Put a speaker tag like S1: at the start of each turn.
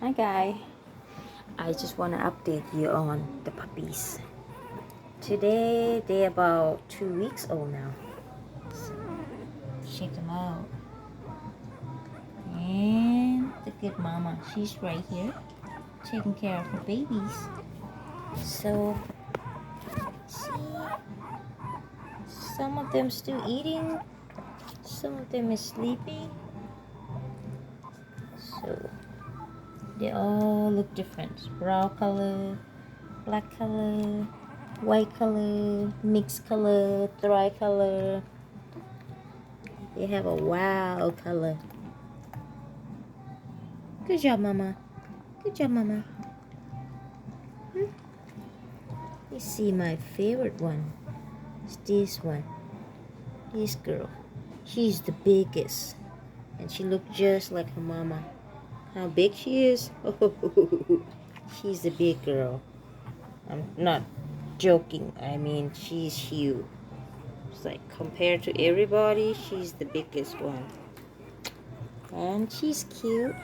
S1: Hi guys, I just want to update you on the puppies. Today they're about 2 weeks old now. So, check them out. And the good mama, she's right here taking care of her babies. So, see, some of them still eating, some of them is sleepy. So, they all look different. Brown color, black color, white color, mixed color, tri-color. They have a wild color. Good job, Mama. Good job, Mama. You see my favorite one. It's this one. This girl. She's the biggest. And she looks just like her mama. How big she is? She's the big girl. I'm not joking. I mean, she's huge. It's like compared to everybody, she's the biggest one. And she's cute.